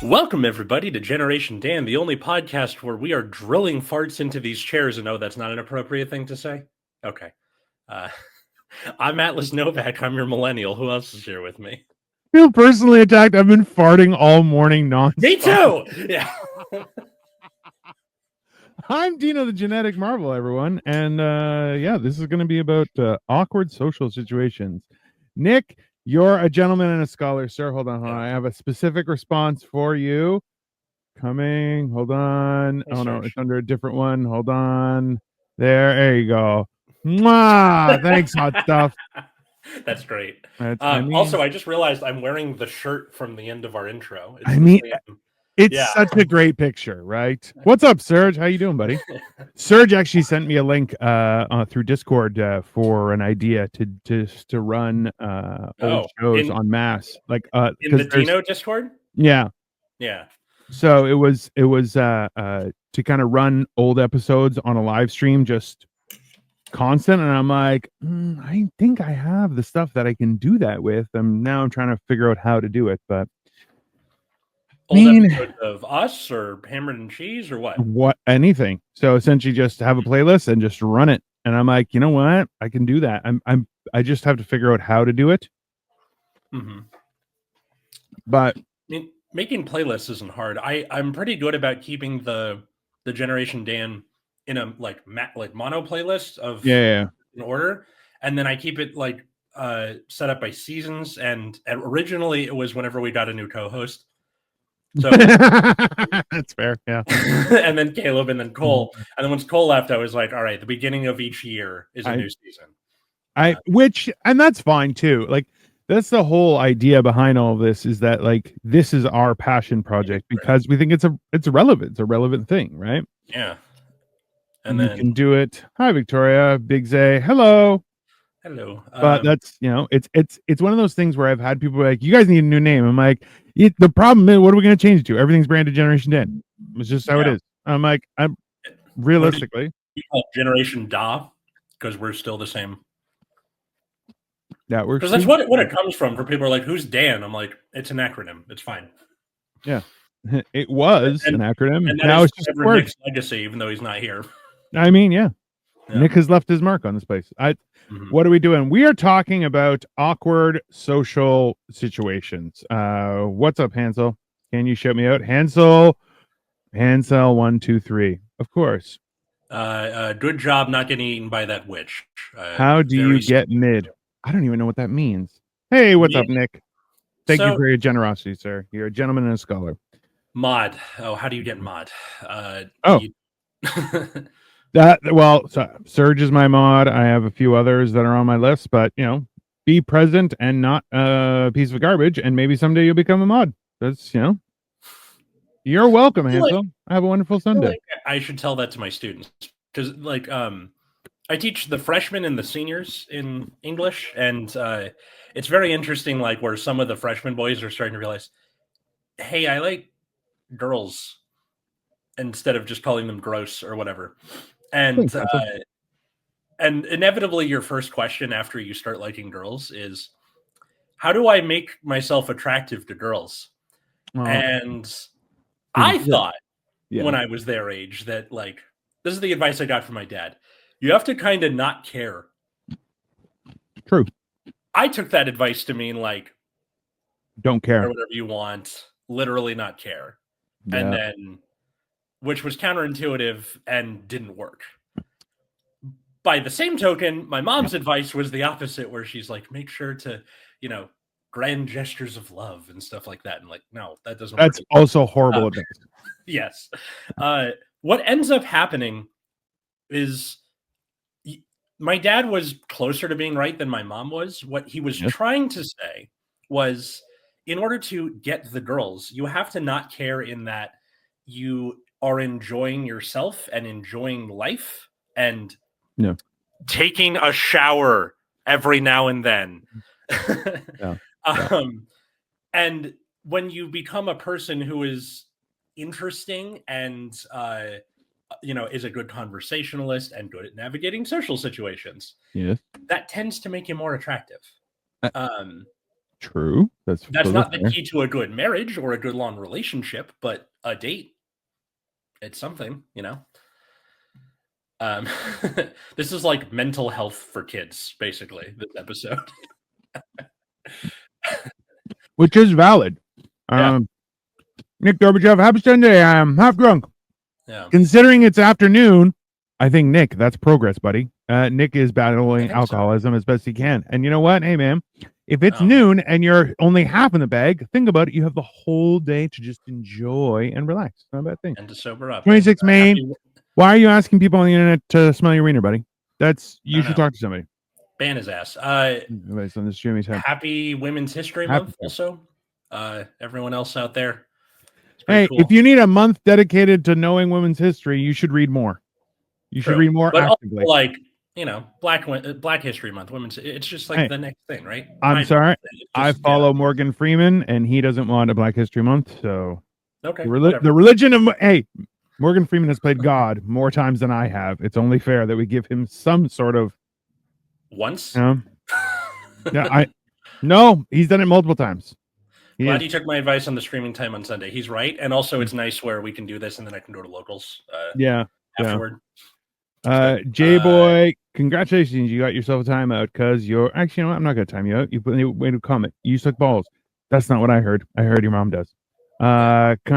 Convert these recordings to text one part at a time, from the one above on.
Welcome, everybody, to Generation Dan, the only podcast where we are drilling farts into these chairs. And no, that's not an appropriate thing to say? Okay. I'm Atlas Novack. I'm your millennial. Who else is here with me? I feel personally attacked. I've been farting all morning nonstop. Me too! Yeah. I'm Dino, the genetic marvel, everyone. And this is going to be about awkward social situations. Nick, you're a gentleman and a scholar, sir. Hold on. I have a specific response for you. Coming. Hold on. Oh, no, it's under a different one. Hold on. There you go. Mwah! Thanks, hot stuff. That's great. Also, I just realized I'm wearing the shirt from the end of our intro. It's such a great picture, right? What's up, Serge? How you doing, buddy? Serge actually sent me a link through Discord for an idea to run old shows en masse, like in the Dino Discord. Yeah. So it was to kind of run old episodes on a live stream, just constant. And I'm like, I think I have the stuff that I can do that with. I'm trying to figure out how to do it, but. Old episodes of us or Hammered and Cheese or what? Anything. So essentially just have a playlist and just run it. And I'm like, you know what? I can do that. I just have to figure out how to do it. Mm-hmm. But I mean, making playlists isn't hard. I'm pretty good about keeping the Generation Dan in a like mono playlist of in order. And then I keep it like set up by seasons. And originally it was whenever we got a new co-host. So that's fair, yeah. And then Caleb, and then Cole, and then once Cole left, I was like, all right, the beginning of each year is a new season. And that's fine too. Like that's the whole idea behind all of this, is that like this is our passion project because we think it's relevant. It's a relevant thing, right? Yeah. And then you can do it. Hi, Victoria, Big Zay, hello. But that's it's one of those things where I've had people like, you guys need a new name. I'm like, the problem is, what are we going to change it to? Everything's branded Generation Dan. It's just how it is. I'm like, I'm realistically Generation Da, because we're still the same. That works. Because that's what it comes from. For people who are like, who's Dan? I'm like, it's an acronym. It's fine. Yeah, it was an acronym. And now it's just a word. Nick's legacy, even though he's not here. I mean, yeah. Nick has left his mark on this place. What are we doing? We are talking about awkward social situations. What's up, Hansel? Can you shout me out? Hansel 1, 2, 3. Of course. Good job not getting eaten by that witch. How do you get mid? I don't even know what that means. Hey, what's up, Nick? Thank you for your generosity, sir. You're a gentleman and a scholar. Mod. Oh, how do you get mod? Serge is my mod. I have a few others that are on my list, but be present and not a piece of garbage, and maybe someday you'll become a mod. That's you're welcome, Hansel. Have a wonderful Sunday. I should tell that to my students, because I teach the freshmen and the seniors in English, and it's very interesting, like where some of the freshman boys are starting to realize, hey, I like girls, instead of just calling them gross or whatever. And inevitably your first question after you start liking girls is, how do I make myself attractive to girls? And I thought when I was their age that, like, this is the advice I got from my dad. You have to kind of not care. True. I took that advice to mean like, don't care. Or whatever you want, literally not care. Yeah. And then, which was counterintuitive and didn't work. By the same token, my mom's advice was the opposite, where she's like, make sure to, grand gestures of love and stuff like that. And like, no, that doesn't work. That's also horrible advice. Yes. What ends up happening is my dad was closer to being right than my mom was. What he was trying to say was, in order to get the girls, you have to not care in that you are enjoying yourself and enjoying life and taking a shower every now and then. And when you become a person who is interesting and is a good conversationalist and good at navigating social situations, Yes. that tends to make you more attractive. Um, True. That's not the fair. key to a good marriage or a good long relationship, but a date, it's something, Um, this is like mental health for kids, basically, this episode. Which is valid. Yeah. Nick Gorbachev, happy Sunday. I'm half drunk. Yeah. Considering it's afternoon, I think, Nick, that's progress, buddy. Nick is battling alcoholism as best he can. And you know what? Hey, man, if it's noon and you're only half in the bag, think about it. You have the whole day to just enjoy and relax. Not a bad thing. And to sober up. 26 Maine. Why are you asking people on the internet to smell your wiener, buddy? You should talk to somebody. Ban his ass. Everybody's on this Jimmy's head. Happy Women's History Month also. Everyone else out there. Hey, cool. If you need a month dedicated to knowing women's history, you should read more. You should read more actively. Also, Black History Month, women's. It's just like the next thing, right? I'm sorry. I follow Morgan Freeman, and he doesn't want a Black History Month. So, okay. The religion of Morgan Freeman has played God more times than I have. It's only fair that we give him some sort of once. No, he's done it multiple times. Glad you took my advice on the streaming time on Sunday. He's right, and also it's nice where we can do this, and then I can go to locals. Afterward. J Boy, congratulations! You got yourself a timeout because you're actually. You know what? I'm not gonna time you out. You put a way to comment. You suck balls. That's not what I heard. I heard your mom does. You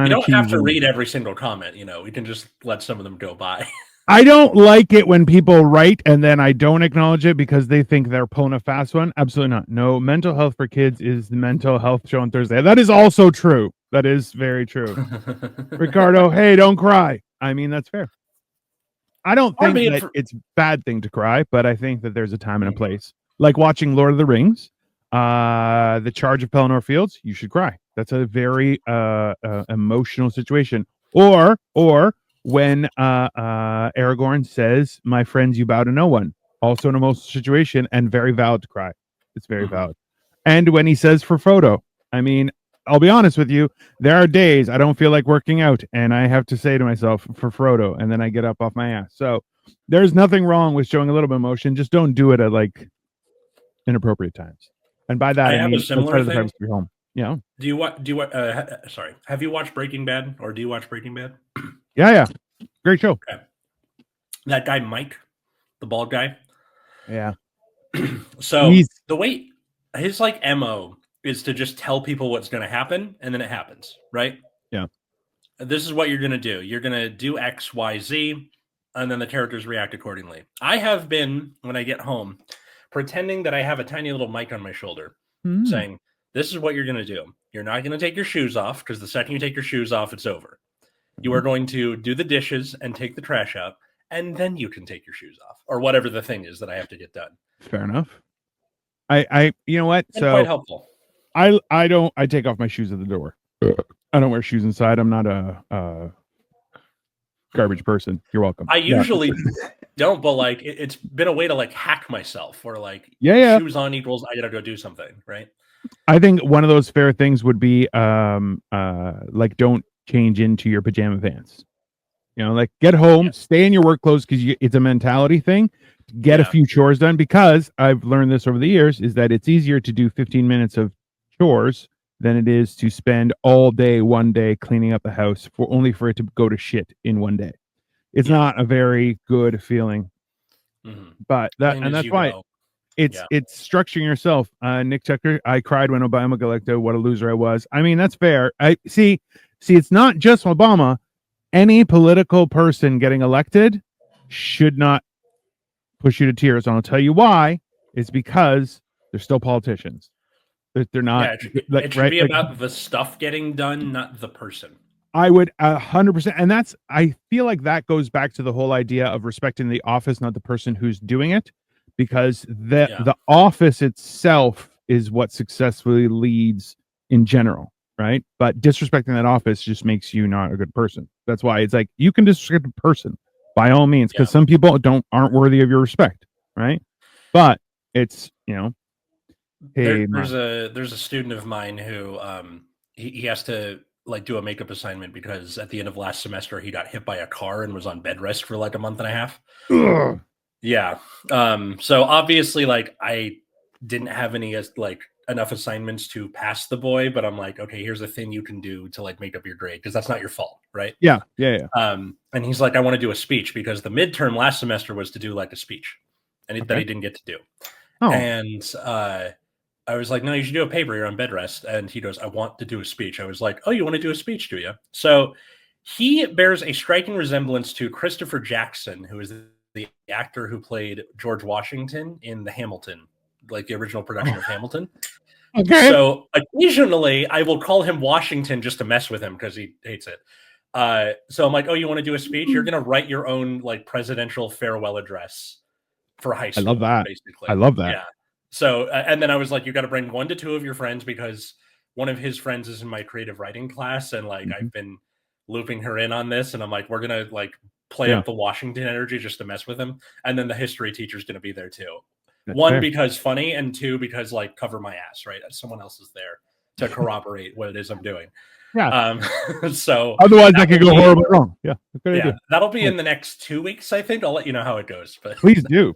don't have to read every single comment. We can just let some of them go by. I don't like it when people write and then I don't acknowledge it because they think they're pulling a fast one. Absolutely not. No, mental health for kids is the mental health show on Thursday. That is also true. That is very true. Ricardo, hey, don't cry. I mean, that's fair. I don't think that it's a bad thing to cry, but I think that there's a time and a place. Like watching Lord of the Rings, The Charge of Pelennor Fields, you should cry. That's a very emotional situation. Or when Aragorn says, "My friends, you bow to no one," also an emotional situation and very valid to cry. It's very valid. And when he says for Frodo, I mean, I'll be honest with you, there are days I don't feel like working out and I have to say to myself for Frodo, and then I get up off my ass. So there's nothing wrong with showing a little bit of emotion. Just don't do it at like inappropriate times. And by that, I mean, a similar thing. Be home. Yeah. Sorry. Have you watched Breaking Bad, or do you watch Breaking Bad? Yeah. Great show. Okay. That guy, Mike, the bald guy. Yeah. So the way his MO is to just tell people what's going to happen, and then it happens, right? Yeah. This is what you're going to do. You're going to do X, Y, Z, and then the characters react accordingly. I have been, when I get home, pretending that I have a tiny little mic on my shoulder saying, this is what you're going to do. You're not going to take your shoes off, because the second you take your shoes off, it's over. You are going to do the dishes and take the trash out, and then you can take your shoes off, or whatever the thing is that I have to get done. Fair enough. I you know what? So quite helpful. I take off my shoes at the door. I don't wear shoes inside. I'm not a garbage person. You're welcome. I usually don't, but it's been a way to hack myself, or shoes on equals I gotta go do something, right? I think one of those fair things would be don't change into your pajama pants. Get home, stay in your work clothes, because it's a mentality thing. Get a few chores done, because I've learned this over the years, is that it's easier to do 15 minutes of chores than it is to spend all day, one day, cleaning up the house only for it to go to shit in one day. It's not a very good feeling. But that's why it's structuring yourself. Nick Tucker, I cried when Obama got elected. What a loser I was. I mean, that's fair. I see, it's not just Obama. Any political person getting elected should not push you to tears. And I'll tell you why. It's because they're still politicians. They're not. It should be about the stuff getting done, not the person. I would 100%. And I feel like that goes back to the whole idea of respecting the office, not the person who's doing it, because the office itself is what successfully leads in general. Right. But disrespecting that office just makes you not a good person. That's why it's you can disrespect a person by all means, because some people aren't worthy of your respect. Right. But it's, there's a student of mine who he has to like do a makeup assignment because at the end of last semester he got hit by a car and was on bed rest for like a month and a half. Ugh. Yeah. So obviously, like, I didn't have any like enough assignments to pass the boy, but I'm like, okay, here's a thing you can do to like make up your grade because that's not your fault, right? Yeah. And he's like, I want to do a speech because the midterm last semester was to do like a speech, and that he didn't get to do. Oh. And I was like, no, you should do a paper. You're on bed rest. And he goes, I want to do a speech. I was like, oh, you want to do a speech, do you? So he bears a striking resemblance to Christopher Jackson, who is the actor who played George Washington in the Hamilton, like the original production of Hamilton. Okay. So occasionally I will call him Washington just to mess with him because he hates it. So I'm like, oh, you want to do a speech? You're going to write your own like presidential farewell address for high school. I love that. Basically. I love that. Yeah. So, and then I was like, you got to bring 1 to 2 of your friends because one of his friends is in my creative writing class. And like, I've been looping her in on this. And I'm like, we're going to like play up the Washington energy just to mess with him. And then the history teacher's going to be there too. That's 1, fair. Because funny, and 2, because like cover my ass, right? Someone else is there to corroborate what it is I'm doing. Yeah. So otherwise that could go horribly wrong. Yeah. That'll be in the next 2 weeks, I think. I'll let you know how it goes. But please do.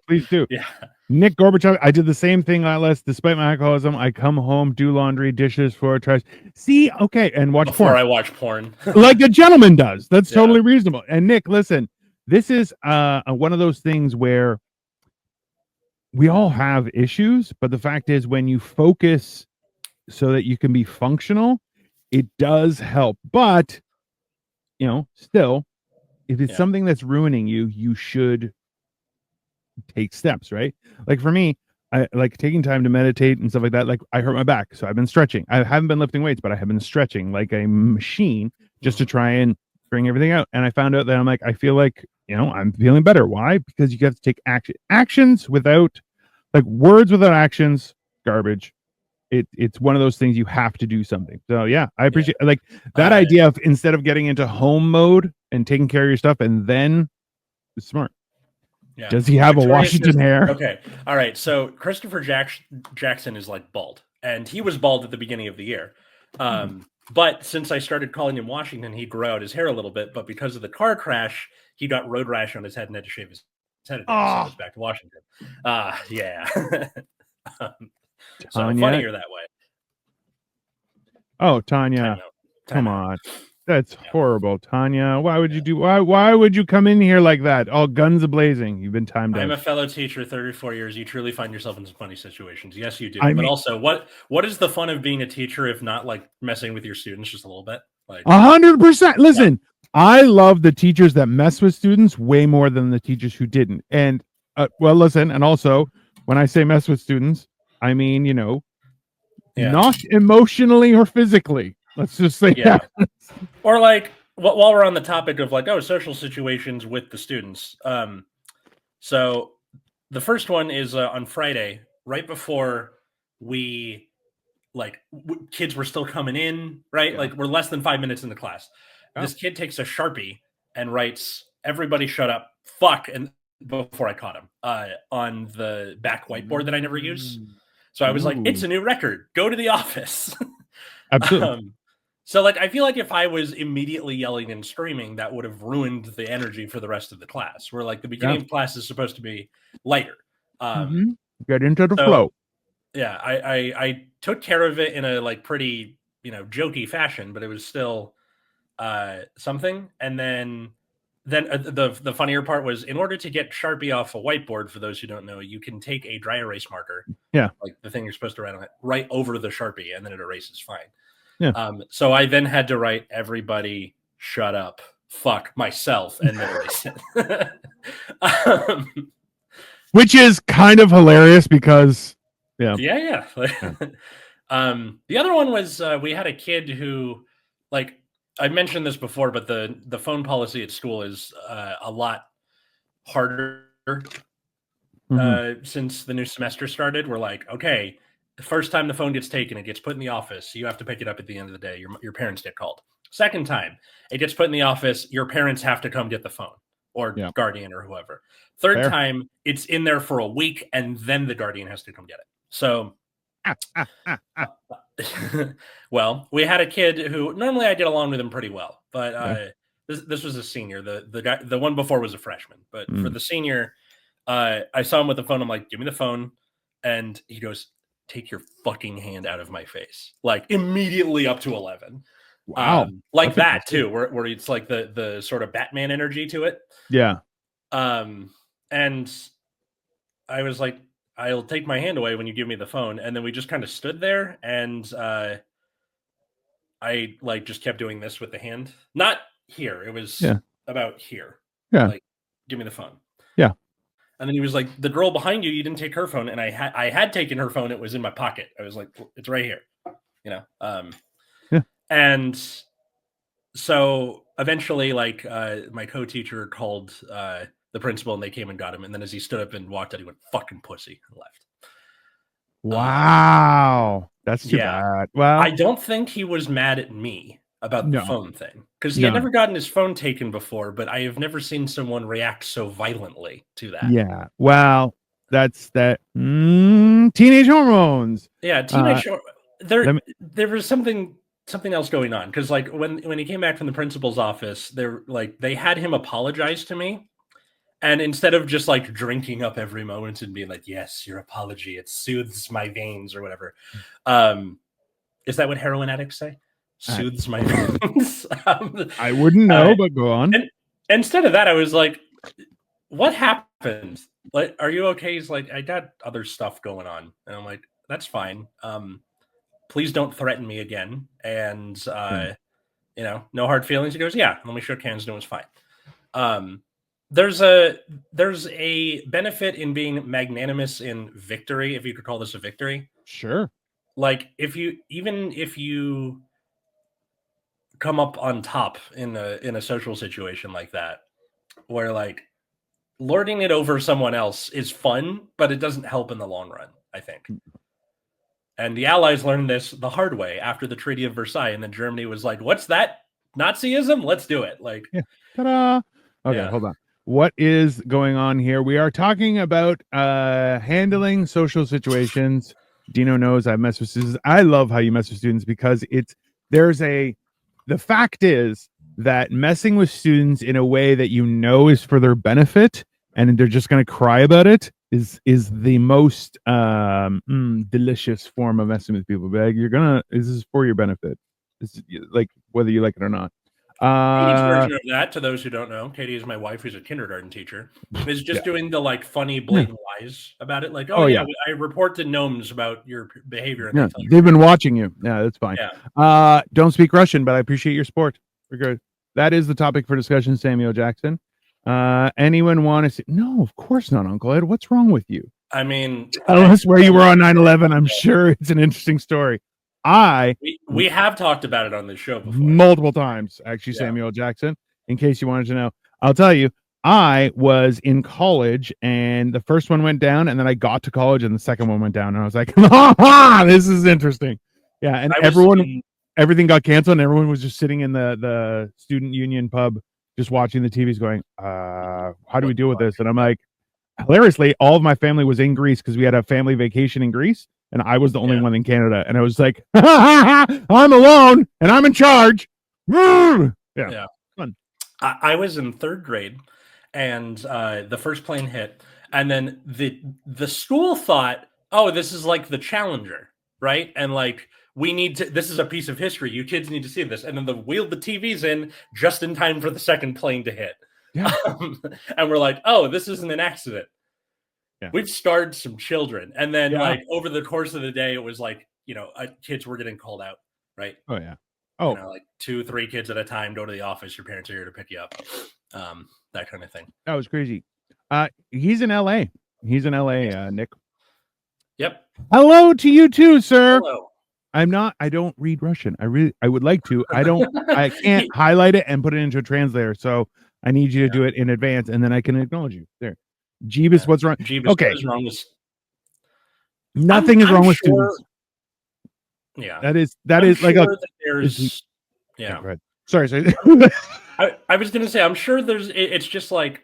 Yeah. Nick Gorbachev, I did the same thing last. Despite my alcoholism, I come home, do laundry, dishes, floor, trash. See, okay, and watch before porn. I watch porn, like a gentleman does. That's totally reasonable. And Nick, listen, this is one of those things where we all have issues, but the fact is, when you focus so that you can be functional, it does help. But still, if it's something that's ruining you, you should take steps, right? Like for me, I like taking time to meditate and stuff like that. Like I hurt my back, so I've been stretching. I haven't been lifting weights, but I have been stretching like a machine just to try and bring everything out. And I found out that I'm like, I feel like, I'm feeling better. Why? Because you have to take actions without, like, words without actions, garbage. It's one of those things you have to do something. So yeah, I appreciate like that idea of instead of getting into home mode and taking care of your stuff, and then it's smart. Yeah. Does he have a Washington hair? Okay. All right. So Christopher Jackson is like bald, and he was bald at the beginning of the year. But since I started calling him Washington, he grew out his hair a little bit. But because of the car crash, he got road rash on his head and had to shave his head. So it's back to Washington. Yeah. So funnier that way. Oh, Tanya. Come on. That's horrible, Tanya. Why would you do? Why would you come in here like that? All guns a blazing. You've been timed out. I'm a fellow teacher, 34 years. You truly find yourself in some funny situations. Yes, you do. But also, what is the fun of being a teacher if not like messing with your students just a little bit? Like 100%. Listen, I love the teachers that mess with students way more than the teachers who didn't. And well, listen, and also when I say mess with students, I mean, not emotionally or physically. Let's just say that. Or like, while we're on the topic of like, social situations with the students. So the first one is on Friday, right before we, like, kids were still coming in, right? Like, we're less than 5 minutes in the class. This kid takes a Sharpie and writes, "Everybody shut up, fuck," and before I caught him on the back whiteboard that I never use. So I was like, it's a new record. Go to the office. Absolutely. So like, I feel like if I was immediately yelling and screaming, that would have ruined the energy for the rest of the class. Where like the beginning of class is supposed to be lighter. Get into the flow. Yeah, I took care of it in a like pretty, jokey fashion, but it was still something. And then the funnier part was, in order to get Sharpie off a whiteboard, for those who don't know, you can take a dry erase marker, like the thing you're supposed to write on it, right over the Sharpie, and then it erases fine. So I then had to write, "Everybody shut up, fuck," myself, and then erase it. Which is kind of hilarious because the other one was we had a kid who, like, I mentioned this before, but the phone policy at school is a lot harder since the new semester started. We're like, okay, the first time the phone gets taken, it gets put in the office. You have to pick it up at the end of the day. Your parents get called. Second time, it gets put in the office. Your parents have to come get the phone, or guardian or whoever. Third time, it's in there for a week, and then the guardian has to come get it. So Well, we had a kid who normally I get along with him pretty well, but Yeah. this was a senior. The guy, the one before was a freshman, but for Mm. the senior, I saw him with the phone. I'm like, "Give me the phone," and he goes, "Take your fucking hand out of my face!" Like immediately up to 11, Wow. like That's that impressive. too, where it's like the sort of Batman energy to it. Yeah. And I was like, "I'll take my hand away when you give me the phone," and then we just kind of stood there and. I like just kept doing this with the hand. Not here. It was Yeah. about here. Yeah. Like, give me the phone. Yeah. And then he was like, "The girl behind you, you didn't take her phone." And I had taken her phone. It was in my pocket. I was like, "It's right here," you know. Yeah. And so eventually, like my co-teacher called the principal, and they came and got him. And then as he stood up and walked out, he went, "Fucking pussy," and left. Wow. That's too Yeah. bad. Well, I don't think he was mad at me about the no. phone thing because he had No. never gotten his phone taken before, but I have never seen someone react so violently to that. Yeah. Well, that's that teenage hormones. Yeah, Uh let me there was something else going on because like when he came back from the principal's office, they had him apologize to me, and instead of just like drinking up every moment and being like, "Yes, your apology, it soothes my veins" or whatever. Um, Is that what heroin addicts say? I, Soothes my veins. I wouldn't Uh, know, but go on. and instead of that, I was like, "What happened? Like, are you okay?" He's like, "I got other stuff going on," and I'm like, "That's fine. Please don't threaten me again." And Yeah. no hard feelings. He goes, "Yeah." And we shook hands, and it was fine. Um, there's a benefit in being magnanimous in victory, if you could call this a victory. Sure. Like if you come up on top in a social situation like that, where like lording it over someone else is fun, but it doesn't help in the long run, I think. And the Allies learned this the hard way after the Treaty of Versailles, and then Germany was like, "What's that? Nazism? Let's do it!" Like, Yeah. Ta-da. Okay, yeah, hold on. What is going on here? We are talking about handling social situations. Dino knows I mess with students. I love how you mess with students because there's a the fact is that messing with students in a way that you know is for their benefit and they're just going to cry about it is the most delicious form of messing with people. But this is for your benefit. It's like whether you like it or not. Katie's Uh, version of that, to those who don't know, Katie is my wife, who's a kindergarten teacher, is yeah, just doing the like funny, yeah. blatant lies about it. Like, "Oh Oh yeah, yeah, I report to gnomes about your behavior," and they yeah. tell They've been watching you. Yeah, that's fine. you, Don't speak Russian, but I appreciate your sport. We're good. That is the topic for discussion, Samuel Jackson. Anyone want to see? No, of course not, Uncle Ed. What's wrong with you? I mean, Tell us where you were on 9/11. I'm sure it's an interesting story. I we have talked about it on this show before. multiple times, actually, Yeah. Samuel Jackson, in case you wanted to know. I'll tell you, I was in college and the first one went down, and then I got to college and the second one went down, and I was like, this is interesting. Yeah, and everything got canceled, and everyone was just sitting in the student union pub just watching the TVs going, how do we deal with this? And I'm like, hilariously, all of my family was in Greece because we had a family vacation in Greece, and I was the only one in Canada. And I was like, I'm alone and I'm in charge. Yeah. Fun. I was in third grade, and the first plane hit, and then the school thought, "Oh, this is like the Challenger, right?" And like we need to. This is a piece of history. You kids need to see this. And then wheeled the TVs in just in time for the second plane to hit. Yeah. And we're like, "Oh, this isn't an accident." Yeah. We've starved some children, and then Yeah. like over the course of the day, it was like kids were getting called out, right? Oh yeah. Oh, Like 2, 3 kids at a time. Go to the office. Your parents are here to pick you up. That kind of thing. that was crazy. He's in LA. He's in LA, Nick. Yep. Hello to you too, sir. Hello. I don't read Russian. I would like to. I can't highlight it and put it into a translator. So I need you to do it in advance, and then I can acknowledge you. There. Jeebus, what's wrong? Jeebus, okay. what is wrong with... Nothing is wrong with sure... students. Yeah. That is like sure that there's... Yeah. Go ahead. Sorry. I was going to say, I'm sure it's just like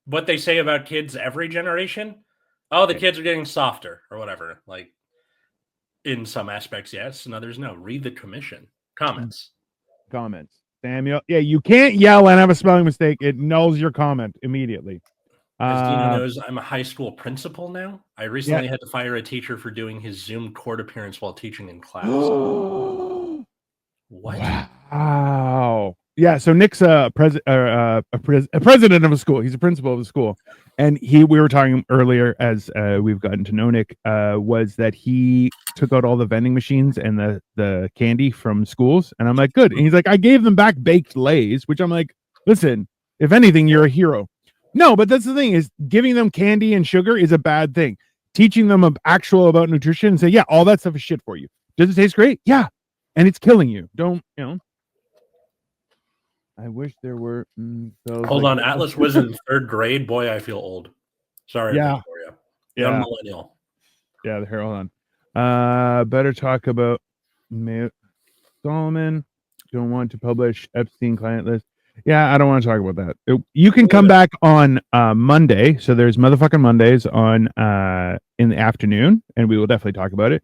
what they say about kids every generation. Oh, the kids are getting softer or whatever. Like, In some aspects, yes. In others, no. Read the commission. Comments. Samuel. Yeah, you can't yell and have a spelling mistake. It nulls your comment immediately. As Dino knows, I'm a high school principal now. I recently Yeah. had to fire a teacher for doing his Zoom court appearance while teaching in class. What? Wow. Yeah. So Nick's a president of a school. He's a principal of a school, and we were talking earlier as we've gotten to know Nick. Was that he took out all the vending machines and the candy from schools, and I'm like, good. And he's like, I gave them back baked Lays, which I'm like, listen, if anything, you're a hero. No, but that's the thing is giving them candy and sugar is a bad thing. Teaching them about nutrition and say, yeah, all that stuff is shit for you. Does it taste great? Yeah. And it's killing you. Don't, I wish there were. Hold on. Atlas was in 3rd grade. Boy, I feel old. Sorry for you. Young millennial. Yeah, here, hold on. Better talk about Solomon. Don't want to publish Epstein client list. Yeah, I don't want to talk about that. You can come back on Monday. So there's motherfucking Mondays on in the afternoon, and we will definitely talk about it.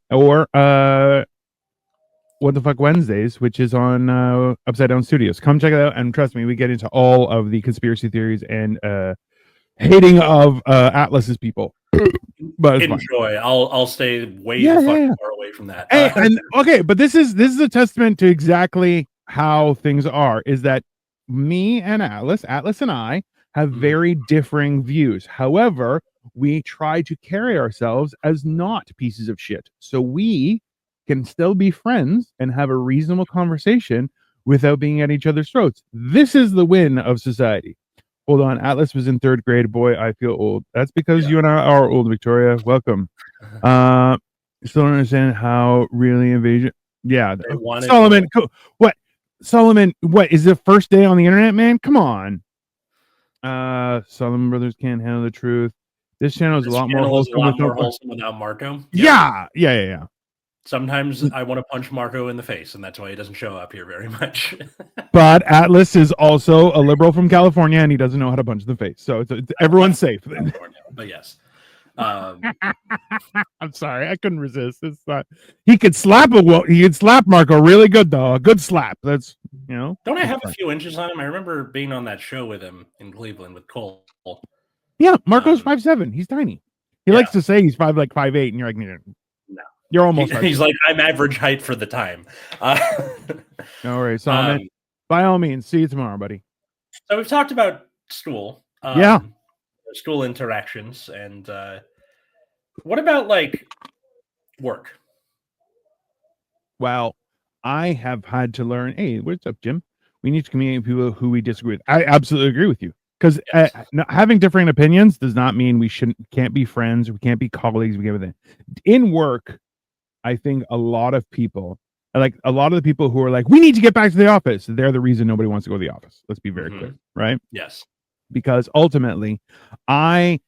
Or What the Fuck Wednesdays, which is on Upside Down Studios. Come check it out, and trust me, we get into all of the conspiracy theories and hating of Atlas's people. But enjoy. I'll stay way the fuck far away from that. Okay, but this is a testament to exactly how things are. Is that me and Atlas and I have very differing views. However, we try to carry ourselves as not pieces of shit. So we can still be friends and have a reasonable conversation without being at each other's throats. This is the win of society. Hold on, Atlas was in 3rd grade. Boy, I feel old. That's because you and I are old, Victoria. Welcome. Still don't understand how really invasion. Yeah, Solomon. What? Solomon? What is the first day on the internet, man? Come on. Solomon Brothers can't handle the truth. This channel is a lot more wholesome without Marco. Yeah. Sometimes I want to punch Marco in the face, and that's why he doesn't show up here very much. But Atlas is also a liberal from California, and he doesn't know how to punch in the face. So everyone's safe. But yes. I'm sorry, I couldn't resist. It's not. He could slap Marco really good though. A good slap. That's Don't I have a few inches on him? I remember being on that show with him in Cleveland with Cole. Yeah, Marco's 5'7". He's tiny. He likes to say he's 5'8", and you're like, no. You're almost. He's like, I'm average height for the time. No worries, Solomon. By all means, see you tomorrow, buddy. So we've talked about school. School interactions, and what about like work? Well, I have had to learn. Hey, what's up, Jim? We need to communicate with people who we disagree with. I absolutely agree with you, because having differing opinions does not mean we can't be friends. We can't be colleagues. We can't everything. In work, I think a lot of the people who are like, we need to get back to the office. They're the reason nobody wants to go to the office. Let's be very clear, right? Yes. Because ultimately, I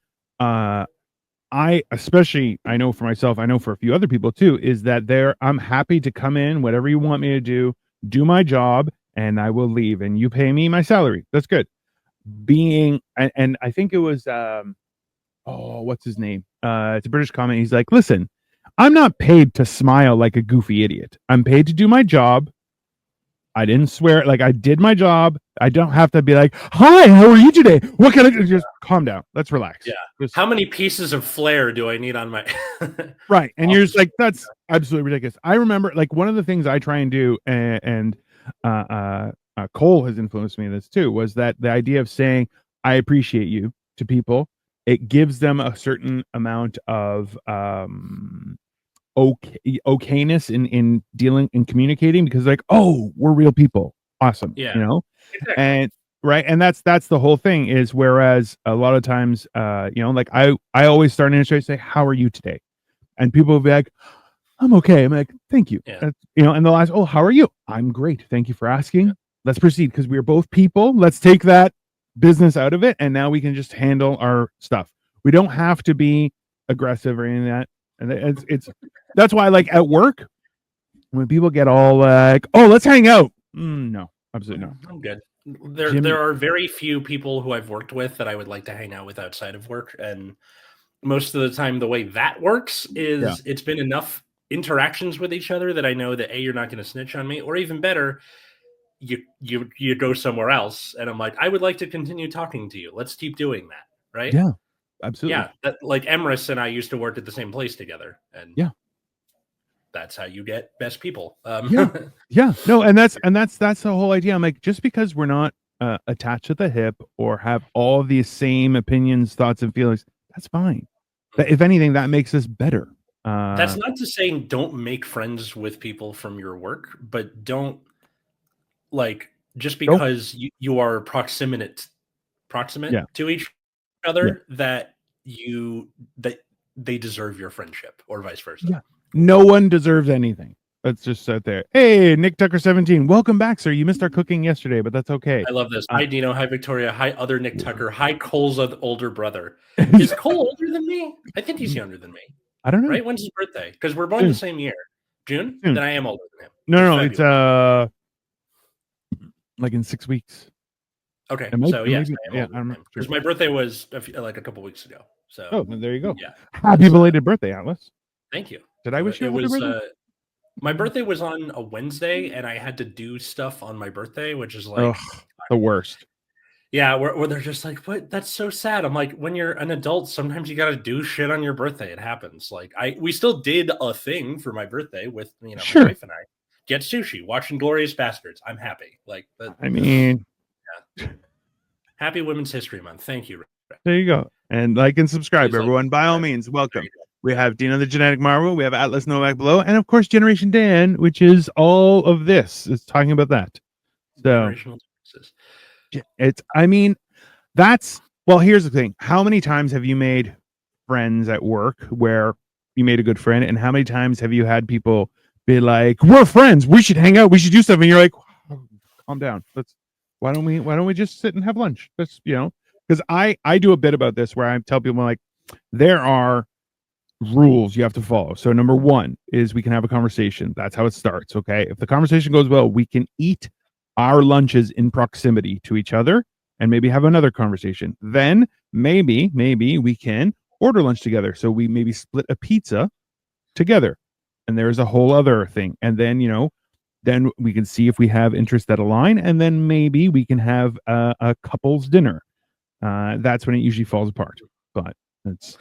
especially, I know for myself, I know for a few other people too, is that I'm happy to come in, whatever you want me to do my job, and I will leave, and you pay me my salary. That's good. And I think it was, what's his name? It's a British comment. He's like, listen, I'm not paid to smile like a goofy idiot. I'm paid to do my job. I didn't swear. Like, I did my job. I don't have to be like, hi, how are you today? What can I do? Just calm down. Let's relax. Yeah. How many pieces of flair do I need on my... Right. And you're just like, that's absolutely ridiculous. I remember, like, one of the things I try and do, and Cole has influenced me in this too, was that the idea of saying, I appreciate you to people. It gives them a certain amount of okayness in dealing and communicating, because like, oh, we're real people. Awesome. Yeah. Exactly. And right. And that's the whole thing is, whereas a lot of times, like I always start an intro, say, how are you today? And people will be like, I'm okay. I'm like, thank you. Yeah. And they'll ask, oh, how are you? I'm great. Thank you for asking. Yeah. Let's proceed, because we are both people. Let's take that business out of it, and now we can just handle our stuff. We don't have to be aggressive or anything like that. And it's that's why, like, at work, when people get all like, oh, let's hang out. No, absolutely not. I'm good. There are very few people who I've worked with that I would like to hang out with outside of work, and most of the time the way that works is it's been enough interactions with each other that I know that you're not going to snitch on me, or even better, you go somewhere else, and I'm like, I would like to continue talking to you. Let's keep doing that, right? Yeah, absolutely. Yeah, like Emrys and I used to work at the same place together, and that's how you get best people. Yeah. No, and that's the whole idea. I'm like, just because we're not attached at the hip or have all the same opinions, thoughts, and feelings, that's fine. But if anything, that makes us better. That's not to say don't make friends with people from your work, but don't like just because you are proximate to each other that they deserve your friendship, or vice versa. Yeah. No one deserves anything. Let's just sit there. Hey, Nick Tucker 17. Welcome back, sir. You missed our cooking yesterday, but that's okay. I love this. Hi, Dino. Hi, Victoria. Hi, other Nick Tucker. Hi, Cole's older brother. Is Cole older than me? I think he's younger than me. I don't know. Right? When's his birthday? Because we're born the same year. June? Then I am older than him. No, it's like in 6 weeks. Okay, so yes, I am older than him. Because my birthday was like a couple weeks ago. So there you go. Yeah. Happy belated birthday, Atlas. Thank you. Did I wish you a happy birthday? My birthday was on a Wednesday, and I had to do stuff on my birthday, which is like the worst. Yeah, where they're just like, "What? That's so sad." I'm like, when you're an adult, sometimes you got to do shit on your birthday. It happens. Like we still did a thing for my birthday with my wife and I. Get sushi, watching Glorious Bastards. I'm happy. Like, I mean, happy Women's History Month. Thank you, Rick. There you go. And like and subscribe, everyone. By all means, welcome. We have Dino the Genetic Marvel. We have Atlas Novack below, and of course, Generation Dan, which is all of this. It's talking about that. So it's. I mean, that's well. Here's the thing. How many times have you made friends at work where you made a good friend, and how many times have you had people be like, "We're friends. We should hang out. We should do stuff," and you're like, oh, "Calm down. Why don't we just sit and have lunch?" That's because I do a bit about this where I tell people like there are rules you have to follow. So number one is we can have a conversation. That's how it starts. Okay. If the conversation goes well, we can eat our lunches in proximity to each other and maybe have another conversation. Then maybe we can order lunch together. So we maybe split a pizza together. And there's a whole other thing. And then, then we can see if we have interests that align. And then maybe we can have a couple's dinner. That's when it usually falls apart. But it's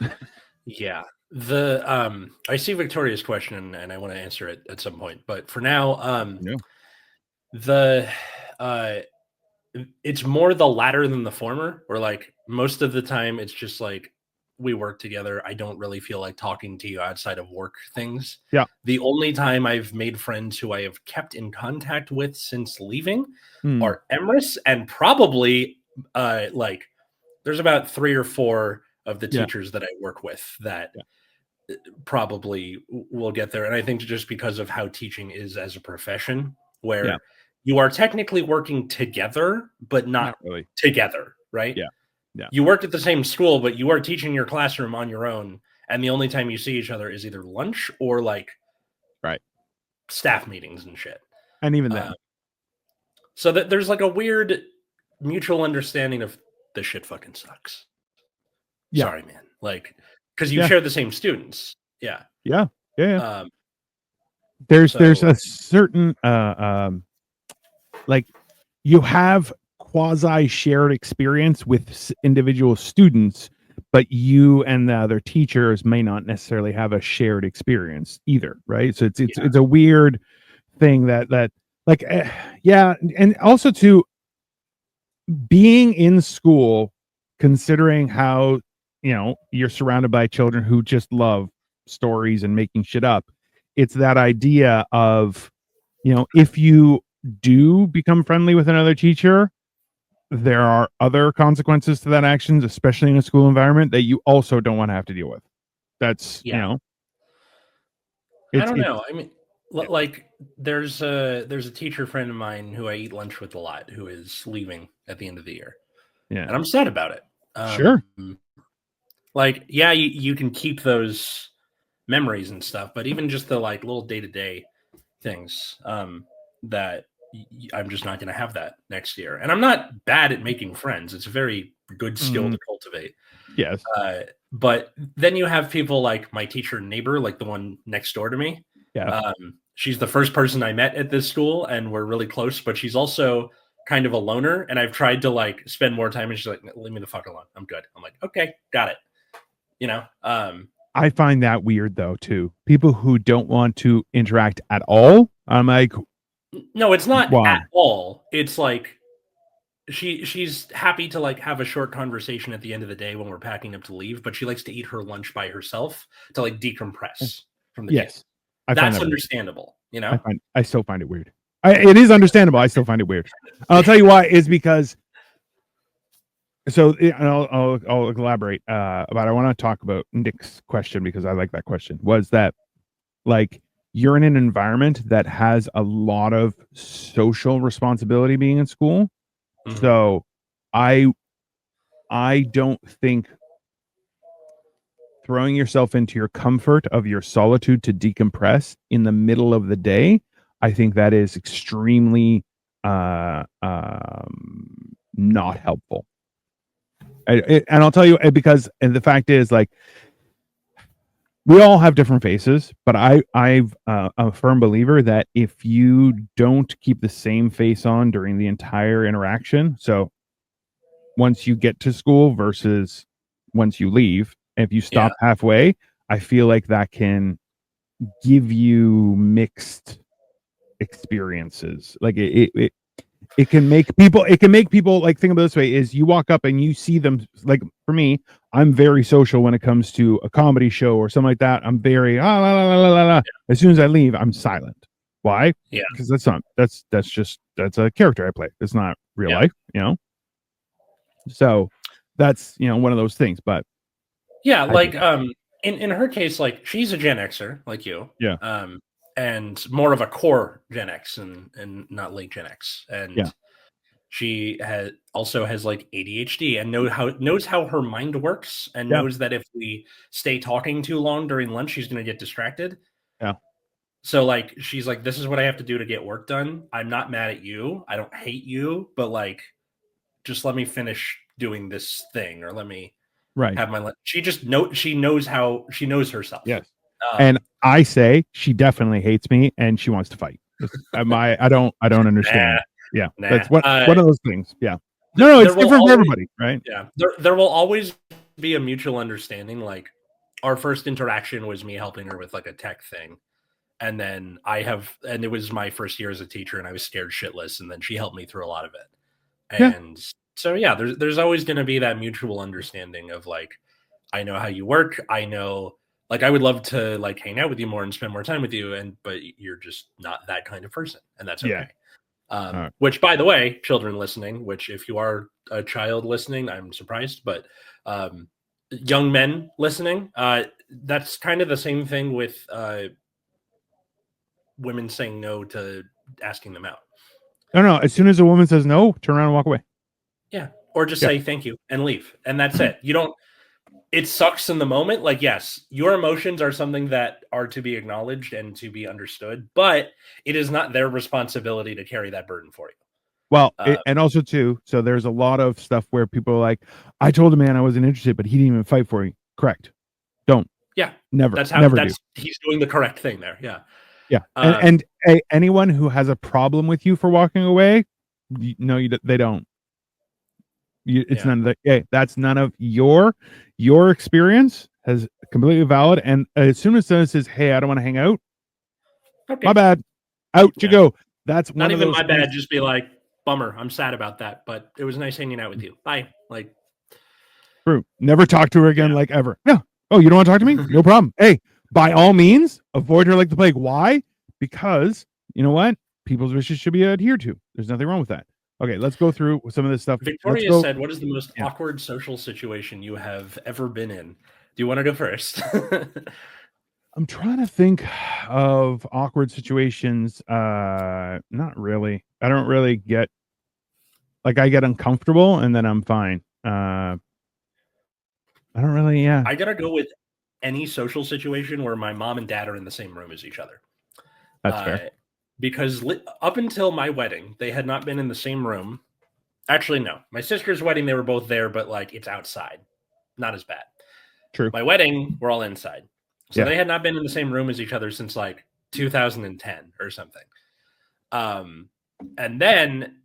yeah. I see Victoria's question and I want to answer it at some point, but for now, it's more the latter than the former, where like most of the time it's just like we work together. I don't really feel like talking to you outside of work things. Yeah. The only time I've made friends who I have kept in contact with since leaving are Emrys, and probably like there's about 3 or 4 of the teachers that I work with that probably will get there. And I think just because of how teaching is as a profession, where you are technically working together, but not really together, right? Yeah. You work at the same school, but you are teaching your classroom on your own. And the only time you see each other is either lunch or like staff meetings and shit. And even then. So that there's like a weird mutual understanding of this shit fucking sucks. Yeah. Sorry, man. Like, because you share the same students. Yeah. There's a certain like you have quasi shared experience with individual students, but you and the other teachers may not necessarily have a shared experience either, right? So it's a weird thing that like and also to being in school, considering how you're surrounded by children who just love stories and making shit up. It's that idea of, if you do become friendly with another teacher, there are other consequences to that actions, especially in a school environment that you also don't want to have to deal with. That's, I don't know. I mean, like there's a teacher friend of mine who I eat lunch with a lot who is leaving at the end of the year. Yeah. And I'm sad about it. Sure. Like, you can keep those memories and stuff, but even just the like little day-to-day things that I'm just not going to have that next year. And I'm not bad at making friends. It's a very good skill to cultivate. Yes. But then you have people like my teacher neighbor, like the one next door to me. Yeah. She's the first person I met at this school, and we're really close, but she's also kind of a loner. And I've tried to like spend more time, and she's like, leave me the fuck alone. I'm good. I'm like, okay, got it. You know, I find that weird though too. People who don't want to interact at all. I'm like, no, it's not why? at all. It's like she's happy to like have a short conversation at the end of the day when we're packing up to leave, but she likes to eat her lunch by herself to like decompress from the kid. Yes, I find That's that weird. understandable, you know. I still find it weird. It is understandable. I still find it weird. I'll tell you why. Is because so and I'll elaborate about. I want to talk about Nick's question because I like that question. Was that like you're in an environment that has a lot of social responsibility being in school? Mm-hmm. So I don't think throwing yourself into your comfort of your solitude to decompress in the middle of the day, I think that is extremely not helpful. And I'll tell you because and the fact is like we all have different faces, but I'm a firm believer that if you don't keep the same face on during the entire interaction, so once you get to school versus once you leave, if you stop halfway, I feel like that can give you mixed experiences. Like it can make people like think about it this way is you walk up and you see them like for me, I'm very social when it comes to a comedy show or something like that. I'm very la, la, la, la, la. As soon as I leave, I'm silent. Why? Yeah. Because that's a character I play. It's not real life, you know? So that's one of those things. But yeah, like in her case, like she's a Gen Xer like you. Yeah. And more of a core Gen X and not late Gen X. And she has like ADHD and knows how her mind works and knows that if we stay talking too long during lunch, she's going to get distracted. Yeah. So like she's like, this is what I have to do to get work done. I'm not mad at you. I don't hate you, but like, just let me finish doing this thing or let me have my lunch. She just she knows herself. Yes. And I say she definitely hates me and she wants to fight. I don't understand. That's one of those things. Yeah. No, it's different for everybody, right? Yeah. There will always be a mutual understanding. Like our first interaction was me helping her with like a tech thing. And then and it was my first year as a teacher and I was scared shitless. And then she helped me through a lot of it. And so, yeah, there's always going to be that mutual understanding of like, I know how you work. I know, like, I would love to like hang out with you more and spend more time with you. But you're just not that kind of person. And that's okay. Which, by the way, children listening, which if you are a child listening, I'm surprised, but young men listening, that's kind of the same thing with women saying no to asking them out. No. As soon as a woman says no, turn around and walk away. Yeah. Or just say thank you and leave. And that's it. You don't, it sucks in the moment. Like, yes, your emotions are something that are to be acknowledged and to be understood, but it is not their responsibility to carry that burden for you. Well, and also too, so there's a lot of stuff where people are like, I told a man I wasn't interested, but he didn't even fight for me. Correct. Don't. Yeah. Never. That's how he's doing the correct thing there. Yeah. Yeah. And anyone who has a problem with you for walking away, no, they don't. It's none of the, that's none of your experience has completely valid. And as soon as someone says, hey, I don't want to hang out, my bad, out you go. That's not even my bad. Just be like, bummer. I'm sad about that, but it was nice hanging out with you. Bye. Like, true. Never talk to her again, like ever. Yeah. Oh, you don't want to talk to me? No problem. Hey, by all means, avoid her like the plague. Why? Because you know what? People's wishes should be adhered to. There's nothing wrong with that. Okay, let's go through some of this stuff. Victoria said, what is the most awkward social situation you have ever been in? Do you want to go first? I'm trying to think of awkward situations. Not really. I don't really get, like, I get uncomfortable and then I'm fine. I don't really, I gotta go with any social situation where my mom and dad are in the same room as each other. That's fair. because up until my wedding, they had not been in the same room. Actually, no. My sister's wedding, they were both there, but like it's outside. Not as bad. True. My wedding, we're all inside. So Yeah. they had not been in the same room as each other since like 2010 or something. And then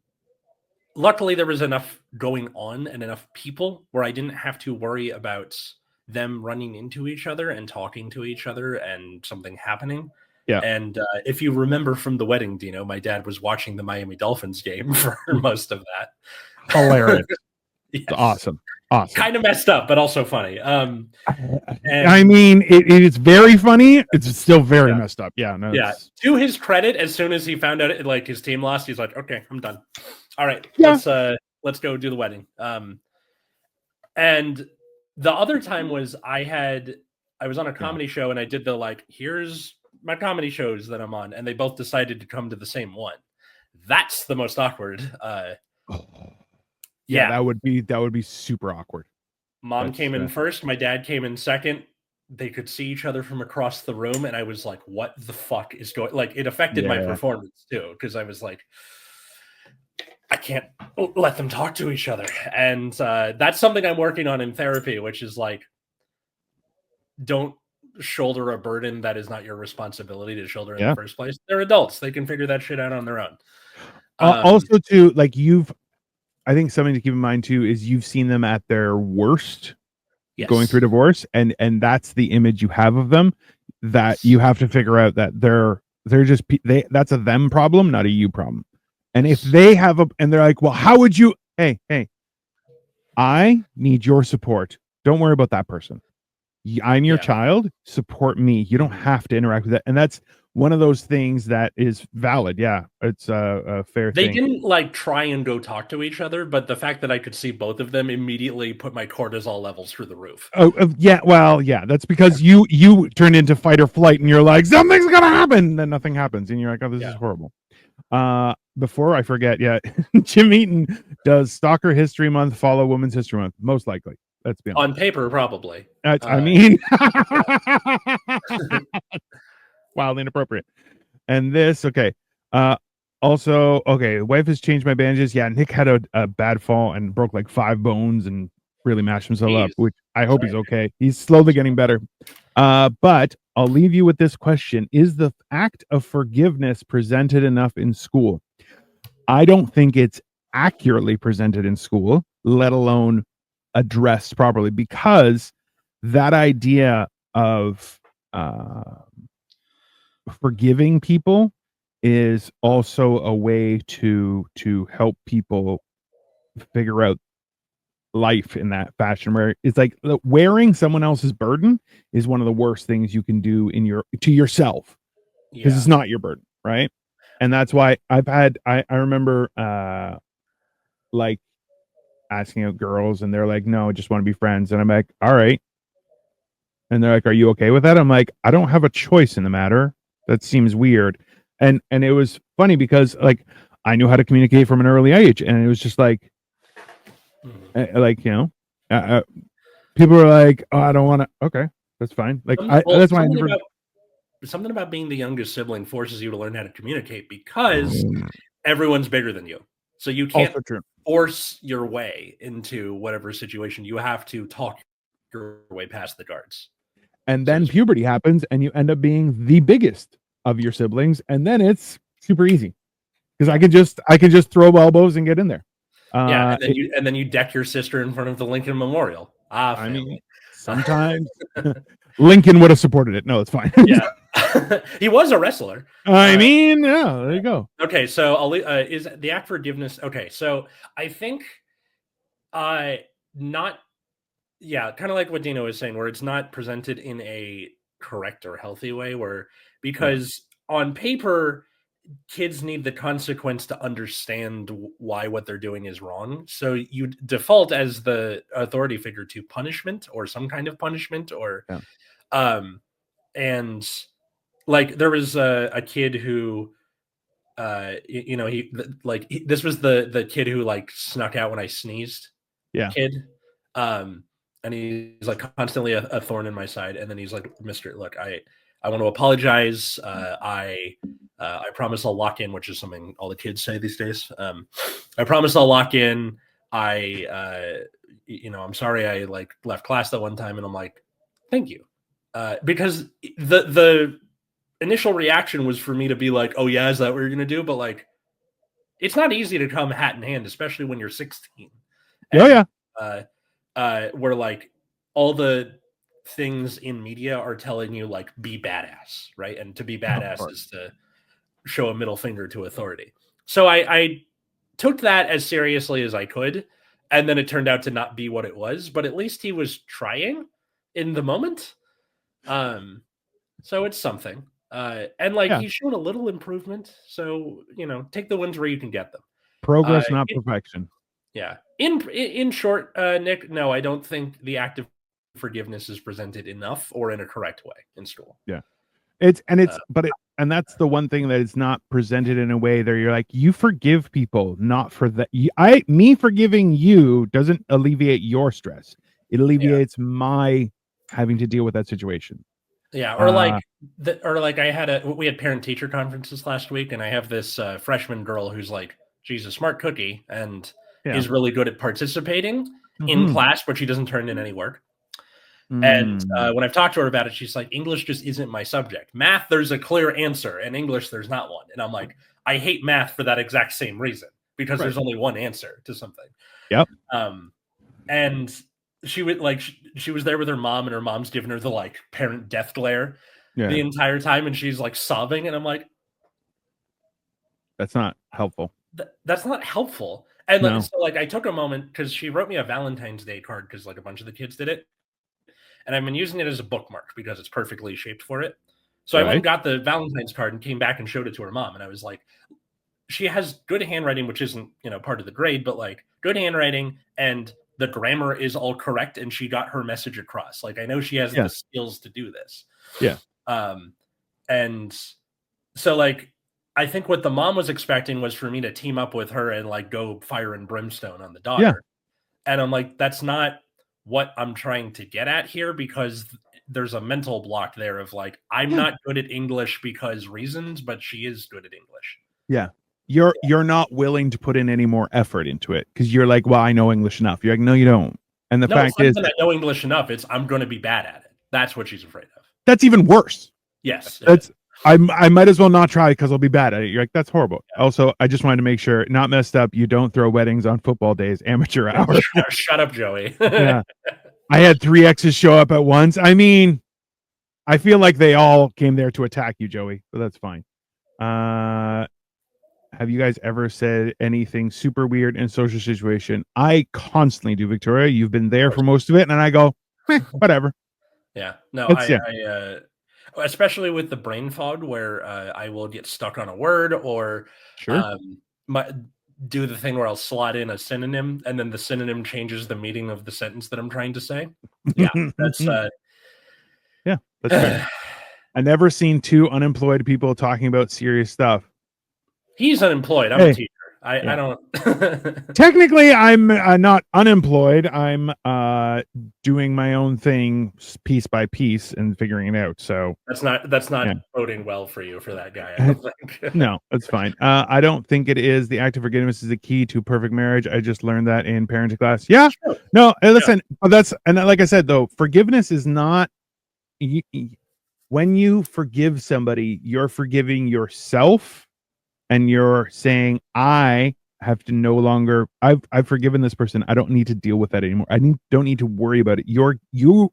luckily there was enough going on and enough people where I didn't have to worry about them running into each other and talking to each other and something happening. Yeah. And if you remember from the wedding, Dino, my dad was watching the Miami Dolphins game for most of that. Hilarious. Yes. It's awesome. Awesome. Kind of messed up, but also funny. I mean, it's very funny. It's still very messed up. Yeah. No, yeah. To his credit, as soon as he found out like his team lost, he's like, okay, I'm done. All right, let's go do the wedding. And the other time was I was on a comedy show and I did the like, here's my comedy shows that I'm on, and they both decided to come to the same one. That's the most awkward. Yeah, that would be super awkward. Mom came in first, my dad came in second. They could see each other from across the room, and I was like, what the fuck is going? Like, it affected my performance too, because I was like, I can't let them talk to each other. And that's something I'm working on in therapy, which is like, don't shoulder a burden that is not your responsibility to shoulder in the first place. They're adults. They can figure that shit out on their own. Also, too, like I think something to keep in mind too is you've seen them at their worst going through divorce, and that's the image you have of them, that you have to figure out that they're just that's a them problem, not a you problem. And if they have and they're like, well, how would you, hey, I need your support. Don't worry about that person. I'm your child. Support me. You don't have to interact with that. And that's one of those things that is valid. Yeah, it's a fair thing. They didn't like try and go talk to each other, but the fact that I could see both of them immediately put my cortisol levels through the roof. Oh, yeah. Well, yeah, that's because you turn into fight or flight, and you're like, something's gonna happen, and then nothing happens, and you're like, oh, this is horrible. Before I forget, Jim Eaton, does Stalker History Month follow Women's History Month? Most likely. Let's be honest. On paper, probably. I mean, wildly inappropriate. And this, okay. Also, okay, wife has changed my bandages. Yeah, Nick had a bad fall and broke like 5 bones and really mashed himself up, which I hope he's okay. He's slowly getting better. But I'll leave you with this question. Is the act of forgiveness presented enough in school? I don't think it's accurately presented in school, let alone addressed properly, because that idea of forgiving people is also a way to help people figure out life in that fashion, where it's like wearing someone else's burden is one of the worst things you can do to yourself, because it's not your burden, right? And that's why I remember like asking out girls, and they're like, no, I just want to be friends, and I'm like, all right. And they're like, are you okay with that? I'm like, I don't have a choice in the matter. That seems weird. And it was funny because like I knew how to communicate from an early age, and it was just like people were like, oh, I don't want to. Okay, that's fine. Like that's why something about being the youngest sibling forces you to learn how to communicate, because everyone's bigger than you, so you can't force your way into whatever situation. You have to talk your way past the guards. And then puberty happens, and you end up being the biggest of your siblings, and then it's super easy because I can just throw elbows and get in there. And then you deck your sister in front of the Lincoln Memorial. I mean, sometimes Lincoln would have supported it. No, it's fine. Yeah, he was a wrestler. I mean, yeah, there you go. Okay, so is the act for forgiveness? Okay, so I think, not, yeah, kind of like what Dino was saying, where it's not presented in a correct or healthy way, because on paper, kids need the consequence to understand why what they're doing is wrong. So you default as the authority figure to punishment or some kind of punishment, or, and like there was a kid who, this was the kid who like snuck out when I sneezed. Kid. And he's like constantly a thorn in my side. And then he's like, Mister, look, I want to apologize. I promise I'll lock in, which is something all the kids say these days. I promise I'll lock in. I'm sorry I like left class that one time, and I'm like, thank you, because the initial reaction was for me to be like, oh yeah, is that what you're gonna do? But like, it's not easy to come hat in hand, especially when you're 16. And, where like all the things in media are telling you like be badass, right? And to be badass is to show a middle finger to authority. So I took that as seriously as I could, and then it turned out to not be what it was. But at least he was trying in the moment. So it's something. And like he's shown a little improvement. So take the wins where you can get them. Progress, not perfection. Yeah. In short, Nick, no, I don't think the act of forgiveness is presented enough or in a correct way in school. Yeah. And that's the one thing that is not presented in a way that you're like, you forgive people, not for that. Me forgiving you doesn't alleviate your stress. It alleviates my having to deal with that situation. Yeah, we had parent teacher conferences last week, and I have this freshman girl who's like, she's a smart cookie and is really good at participating in class, but she doesn't turn in any work. And when I've talked to her about it, she's like, English just isn't my subject. Math, there's a clear answer, and English, there's not one. And I'm like, I hate math for that exact same reason, because there's only one answer to something. Yep. And she would like she was there with her mom, and her mom's giving her the like parent death glare the entire time, and she's like sobbing, and I'm like, that's not helpful. That's not helpful. And so like I took a moment, because she wrote me a Valentine's Day card, because like a bunch of the kids did it, and I've been using it as a bookmark because it's perfectly shaped for it. So I went and got the Valentine's card and came back and showed it to her mom, and I was like, she has good handwriting, which isn't part of the grade, but like good handwriting, and the grammar is all correct, and she got her message across. Like, I know she has the skills to do this. Yeah. And so like, I think what the mom was expecting was for me to team up with her and like go fire and brimstone on the daughter. Yeah. And I'm like, that's not what I'm trying to get at here, because there's a mental block there of like, I'm not good at English because reasons, but she is good at English. Yeah. You're not willing to put in any more effort into it because you're like, well, I know English enough. You're like, no, you don't. And the fact is, I know English enough. It's I'm going to be bad at it. That's what she's afraid of. That's even worse. Yes. I might as well not try because I'll be bad at it. You're like, that's horrible. Yeah. Also, I just wanted to make sure, not messed up, you don't throw weddings on football days, amateur hour. Shut up, Joey. Yeah. I had 3 exes show up at once. I mean, I feel like they all came there to attack you, Joey, but that's fine. Have you guys ever said anything super weird in a social situation? I constantly do, Victoria. You've been there for most of it, and I go, whatever. Yeah. No, I especially with the brain fog, where I will get stuck on a word, or do the thing where I'll slot in a synonym, and then the synonym changes the meaning of the sentence that I'm trying to say. Yeah, that's yeah, that's fair. I never seen 2 unemployed people talking about serious stuff. He's unemployed. I'm a teacher. I don't. Technically, I'm not unemployed. I'm doing my own thing piece by piece and figuring it out. So that's not boding well for you, for that guy, I don't think. No, that's fine. I don't think it is. The act of forgiveness is the key to perfect marriage. I just learned that in parenting class. Yeah. Sure. No, listen, and like I said, though, forgiveness is not. When you forgive somebody, you're forgiving yourself. And you're saying, I have to no longer, I've forgiven this person. I don't need to deal with that anymore. Don't need to worry about it. You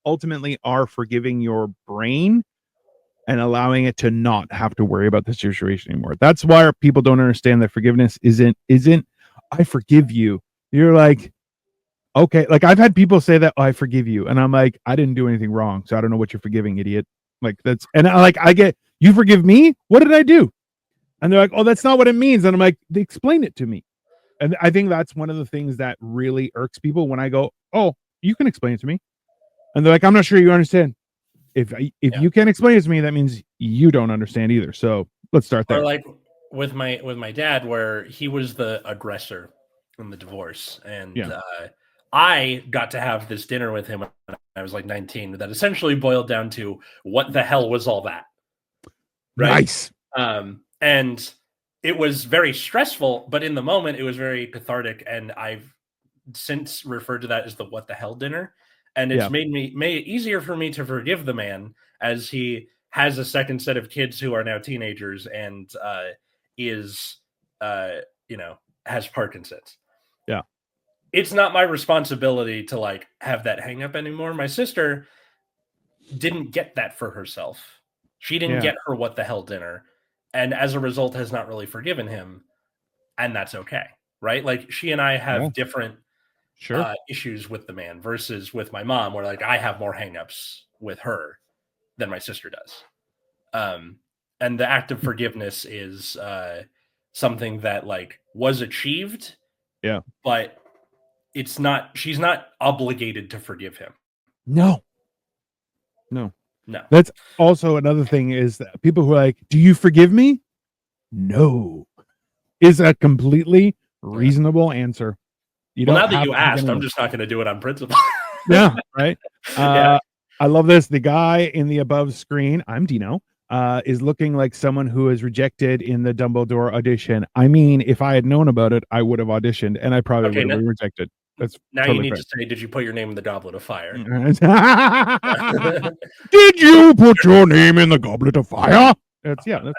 ultimately are forgiving your brain and allowing it to not have to worry about the situation anymore. That's why people don't understand that forgiveness isn't I forgive you. You're like, okay, like I've had people say that, oh, I forgive you. And I'm like, I didn't do anything wrong. So I don't know what you're forgiving, idiot. Like I get, you forgive me? What did I do? And they're like, oh, that's not what it means. And I'm like, they explain it to me. And I think that's one of the things that really irks people when I go, oh, you can explain it to me. And they're like, I'm not sure you understand. If you can't explain it to me, that means you don't understand either. So let's start there. Or like with my dad, where he was the aggressor in the divorce. And I got to have this dinner with him when I I was like 19, that essentially boiled down to what the hell was all that? Right. Nice. And it was very stressful, but in the moment it was very cathartic. And I've since referred to that as the what the hell dinner. And it's made it easier for me to forgive the man, as he has a second set of kids who are now teenagers and is has Parkinson's. Yeah. It's not my responsibility to like have that hang up anymore. My sister didn't get that for herself. She didn't get her what the hell dinner, and as a result has not really forgiven him, and that's okay, right? Like she and I have different issues with the man versus with my mom, where like I have more hangups with her than my sister does. And the act of forgiveness is something that like was achieved, but it's not. She's not obligated to forgive him. No. That's also another thing, is that people who are like, do you forgive me? No, is a completely reasonable answer. You now that you asked, I'm just not going to do it on principle. Yeah, right. I love this. The guy in the above screen, I'm Dino, is looking like someone who is rejected in the Dumbledore audition. I mean, if I had known about it, I would have auditioned, and I probably would have been rejected. That's now totally you need to say, did you put your name in the goblet of fire? Did you put your name in the goblet of fire? That's fair.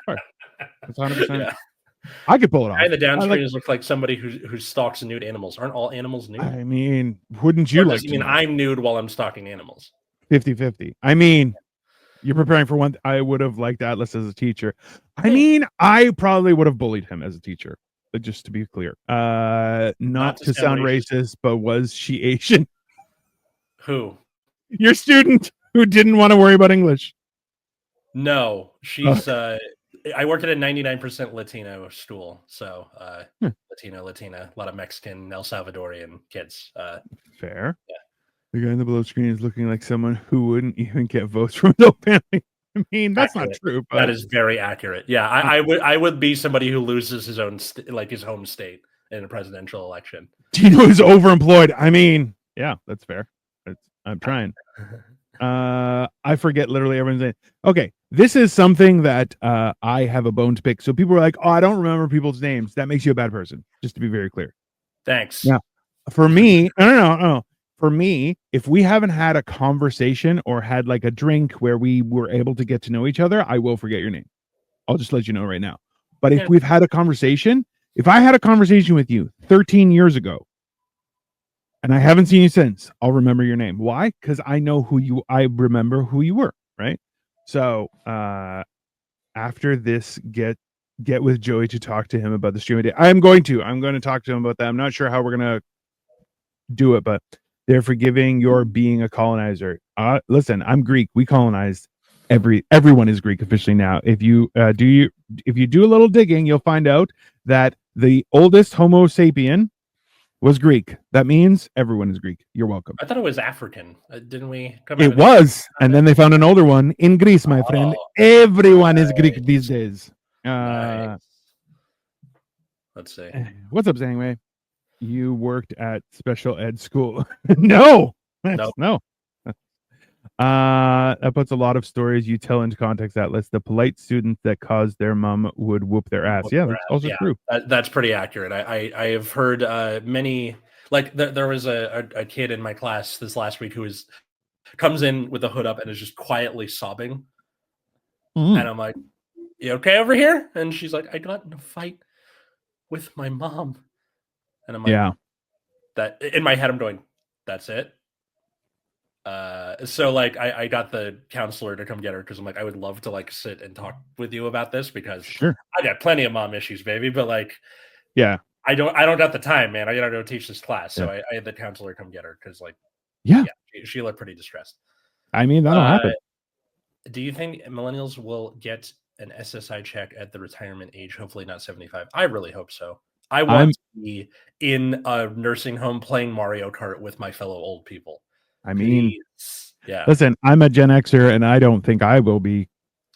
That's 100%. Yeah. I could pull it off. And the downstreams look like somebody who stalks nude animals. Aren't all animals nude? I mean, wouldn't you like to mean I'm nude while I'm stalking animals? 50-50. I mean, you're preparing for one. I would have liked Atlas as a teacher. I mean, I probably would have bullied him as a teacher. Just to be clear, not to sound racist, but was she Asian? Who? Your student who didn't want to worry about English. No, she's. I worked at a 99% Latino school, so Latina, a lot of Mexican, El Salvadorian kids. Fair. Yeah. The guy in the below screen is looking like someone who wouldn't even get votes from no family. I mean, that's accurate. Not true. But that is very accurate. Yeah, I would be somebody who loses his own his home state in a presidential election. Dino is overemployed. I mean, yeah, that's fair. I'm trying. I forget literally everyone's name. Okay, this is something that I have a bone to pick. So people are like, "Oh, I don't remember people's names." That makes you a bad person. Just to be very clear. Thanks. Yeah. For me, no. For me, if we haven't had a conversation or had like a drink where we were able to get to know each other, I will forget your name. I'll just let you know right now. But if we've had a conversation, if I had a conversation with you 13 years ago and I haven't seen you since, I'll remember your name. Why? Because I remember who you were, right? So after this, get with Joey to talk to him about the stream idea. I'm going to talk to him about that. I'm not sure how we're going to do it, but they're forgiving your being a colonizer. Listen, I'm Greek. We colonized everyone is Greek officially now. If you do a little digging, you'll find out that the oldest Homo sapien was Greek. That means everyone is Greek. You're welcome. I thought it was African. Didn't we? It was, and then they found an older one in Greece, my friend. Everyone is Greek these days. Nice. Let's see. What's up, Zangwei? You worked at special ed school. No. That puts a lot of stories you tell into context, Atlas. The polite students that caused their mom would whoop their ass. Yeah, that's also true. That's pretty accurate. I have heard many, like there was a kid in my class this last week who comes in with the hood up and is just quietly sobbing. And I'm like, you okay over here? And she's like, I got in a fight with my mom. And I'm like, that in my head, I'm going, that's it. So like I got the counselor to come get her because I'm like, I would love to like sit and talk with you about this because I got plenty of mom issues, baby. But like, I don't got the time, man. I gotta go teach this class. So I had the counselor come get her because like, she looked pretty distressed. I mean, that'll happen. Do you think millennials will get an SSI check at the retirement age? Hopefully not 75. I really hope so. I want to be in a nursing home playing Mario Kart with my fellow old people. I mean, listen, I'm a Gen Xer and I don't think I will be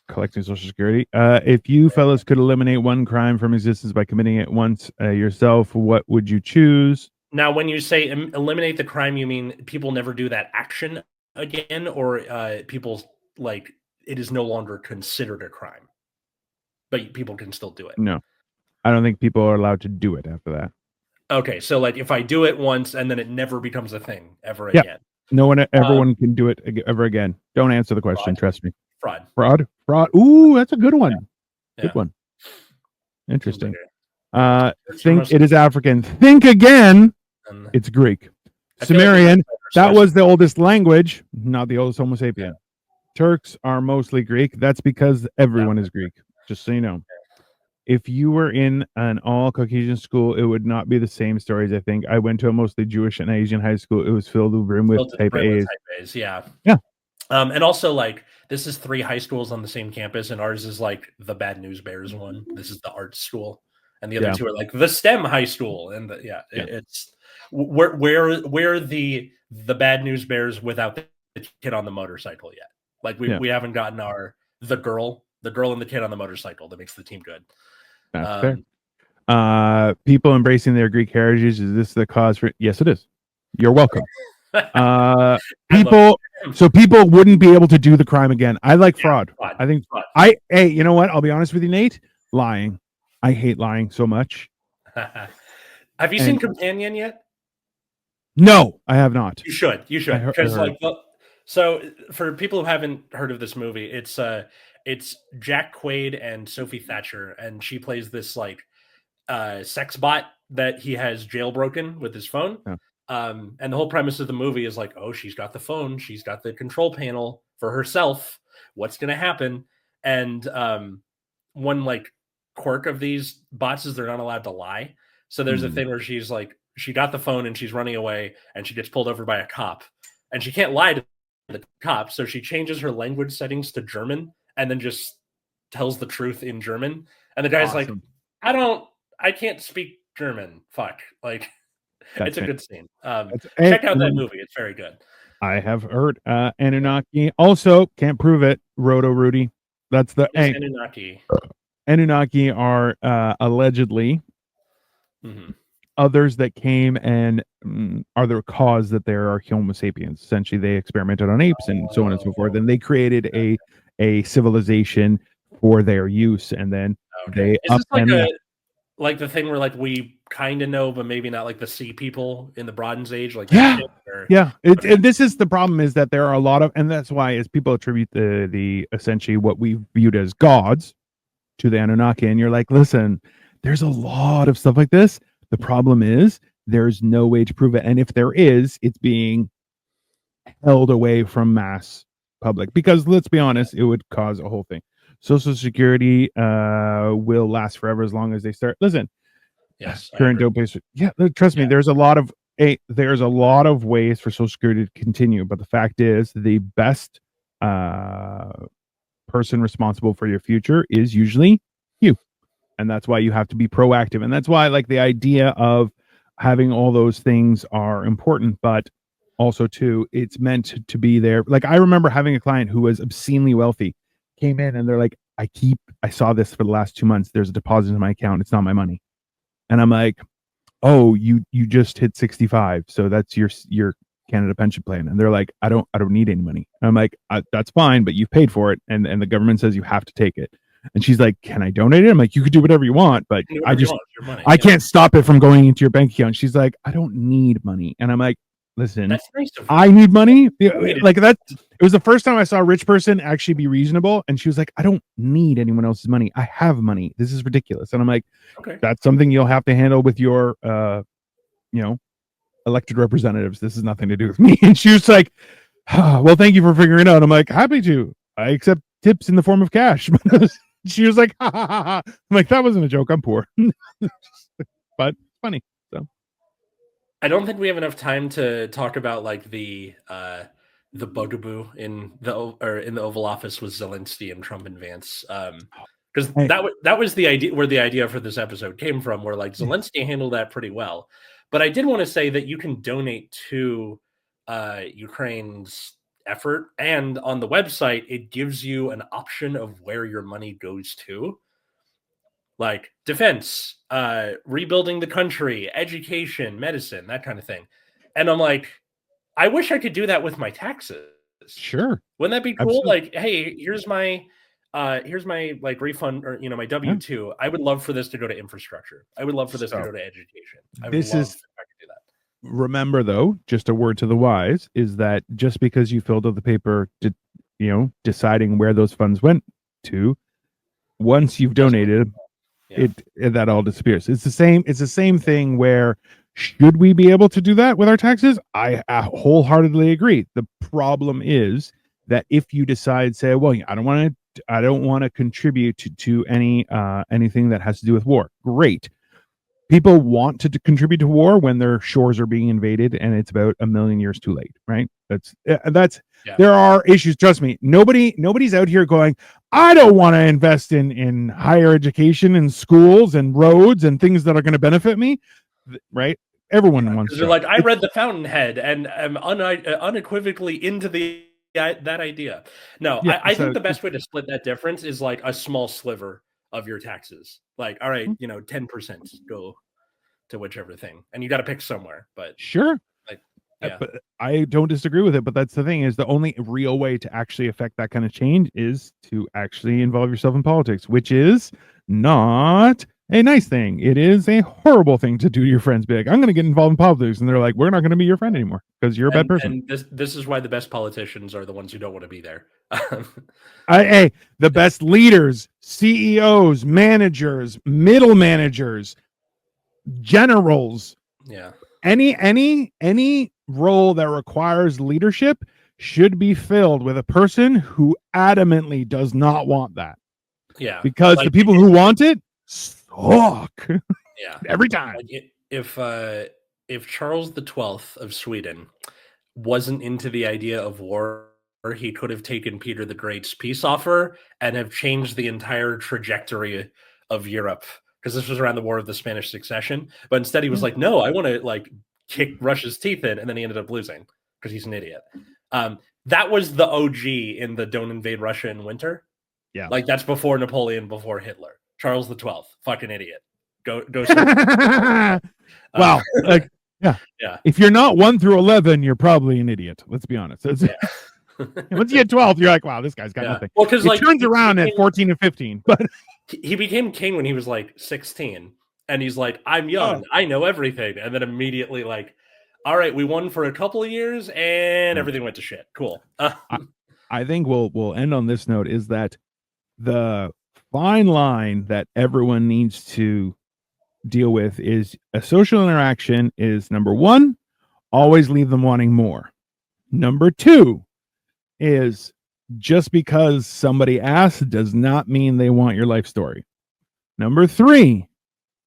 collecting Social Security. If you fellas could eliminate one crime from existence by committing it once yourself, what would you choose? Now, when you say eliminate the crime, you mean people never do that action again, or people like it is no longer considered a crime, but people can still do it? No, I don't think people are allowed to do it after that. Okay, so like if I do it once and then it never becomes a thing ever Yeah, again. no one, everyone can do it ever again. Don't answer the question. Fraud. Trust me. Fraud. Fraud. Ooh, that's a good one. Yeah. Good one. Interesting. Like Think it is African. Think again. It's Greek. Sumerian. That was the oldest language, not the oldest Homo sapien. Yeah. Turks are mostly Greek. That's because everyone is Greek. Just so you know. If you were in an all Caucasian school, it would not be the same stories. I think I went to a mostly Jewish and Asian high school. It was filled to the brim with type A's. Yeah. Yeah. And also, like, this is 3 high schools on the same campus, and ours is like the Bad News Bears one. This is the art school, and the other 2 are like the STEM high school. And it's where the Bad News Bears without the kid on the motorcycle yet. Like we haven't gotten the girl and the kid on the motorcycle that makes the team good. That's fair. People embracing their Greek heritage, is this the cause for? Yes, it is. You're welcome. People wouldn't be able to do the crime again. I like fraud. I think hey, you know what? I'll be honest with you, Nate. Lying. I hate lying so much. Have you seen Companion yet? No, I have not. You should. Because so for people who haven't heard of this movie, it's Jack Quaid and Sophie Thatcher, and she plays this like sex bot that he has jailbroken with his phone. Yeah. And the whole premise of the movie is like, oh, she's got the phone, she's got the control panel for herself. What's going to happen? And one like quirk of these bots is they're not allowed to lie. So there's a thing where she's like, she got the phone and she's running away, and she gets pulled over by a cop, and she can't lie to the cop, so she changes her language settings to German and then just tells the truth in German. And the guy's like, I can't speak German. Fuck. Like, it's a good scene. Check out that movie. It's very good. I have heard. Anunnaki. Also, can't prove it. Roto Rudy. That's the Anunnaki. Anunnaki are allegedly others that came and are the cause that there are Homo sapiens. Essentially, they experimented on apes and so on and so forth, and they created a civilization for their use, and then they is this like the thing where like we kind of know, but maybe not like the sea people in the Bronze Age, like and this is the problem, is that there are a lot of, and that's why as people attribute the essentially what we viewed as gods to the Anunnaki, and you're like, listen, there's a lot of stuff like this. The problem is there's no way to prove it, and if there is, it's being held away from mass public, because let's be honest, it would cause a whole thing. Social Security will last forever as long as they start. Listen, yes, current dope base. Yeah, trust me. There's a lot of ways for Social Security to continue, but the fact is, the best person responsible for your future is usually you, and that's why you have to be proactive, and that's why like the idea of having all those things are important, but also too, it's meant to be there. Like I remember having a client who was obscenely wealthy, came in and they're like, I saw this for the last 2 months. There's a deposit in my account. It's not my money. And I'm like, oh, you just hit 65. So that's your Canada pension plan. And they're like, I don't need any money. And I'm like, that's fine, but you've paid for it. And the government says you have to take it. And she's like, can I donate it? I'm like, you could do whatever you want, but I can't stop it from going into your bank account. She's like, I don't need money. And I'm like, listen, that's nice of I need money. Like that. It was the first time I saw a rich person actually be reasonable. And she was like, I don't need anyone else's money. I have money. This is ridiculous. And I'm like, okay, that's something you'll have to handle with your, elected representatives. This has nothing to do with me. And she was like, well, thank you for figuring it out. I'm like, happy to. I accept tips in the form of cash. She was like, ha, ha, ha, ha. I'm like, that wasn't a joke. I'm poor. But funny. So I don't think we have enough time to talk about like the bugaboo in the Oval Office with Zelensky and Trump and Vance, because that was the idea, where the idea for this episode came from, where like Zelensky handled that pretty well. But I did want to say that you can donate to Ukraine's effort, and on the website it gives you an option of where your money goes to, like defense, rebuilding the country, education, medicine, that kind of thing. And I'm like, I wish I could do that with my taxes. taxes. Sure. Wouldn't that be cool? Absolutely. Like, hey, here's my like refund, or my W-2. I would love for this to go to infrastructure. I would love for this to go to education. I would This love is if I could do that. remember though, just a word to the wise is that just because you filled out the paper, deciding where those funds went to, once you've donated, Yeah. that all disappears. It's the same. It's the same thing where should we be able to do that with our taxes? I wholeheartedly agree. The problem is that if you decide, say, well, I don't want to contribute to anything that has to do with war. Great. People want to contribute to war when their shores are being invaded, and it's about a million years too late, right? That's Yeah. There are issues. Trust me, nobody's out here going, I don't want to invest in higher education and schools and roads and things that are going to benefit me, right? Everyone wants to. They're like, I read The Fountainhead and am unequivocally into that idea. No, Yeah, I think the best way to split that difference is like a small sliver of your taxes. Like, all right, 10% go to whichever thing, and you got to pick somewhere. But sure, like, yeah, but I don't disagree with it. But that's the thing, is the only real way to actually affect that kind of change is to actually involve yourself in politics, which is not a nice thing. It is a horrible thing to do to your friends. Be like, I'm going to get involved in politics, and they're like, we're not going to be your friend anymore because you're a bad person. And this is why the best politicians are the ones who don't want to be there. Hey, the best leaders, CEOs, managers, middle managers, generals, yeah, any role that requires leadership should be filled with a person who adamantly does not want that. Yeah, because like, the people who want it suck. Yeah, every time. Like if Charles the 12th of Sweden wasn't into the idea of war, he could have taken Peter the Great's peace offer and have changed the entire trajectory of Europe, because this was around the War of the Spanish Succession. But instead, he was like, "No, I want to like kick Russia's teeth in," and then he ended up losing because he's an idiot. That was the OG in the "Don't invade Russia in winter." Yeah, like that's before Napoleon, before Hitler. Charles the 12th, fucking idiot. Go. Well, like, yeah. If you're not 1 through 11, you're probably an idiot. Let's be honest. Once you get 12, you're like, wow, this guy's got nothing. Well, because it turns around at 14 and 15. But he became king when he was like 16, and he's like, I'm young, I know everything, and then immediately like, all right, we won for a couple of years, and everything went to shit. Cool. I think we'll end on this note: is that the fine line that everyone needs to deal with is a social interaction is number 1, always leave them wanting more. Number 2 is just because somebody asked does not mean they want your life story. Number 3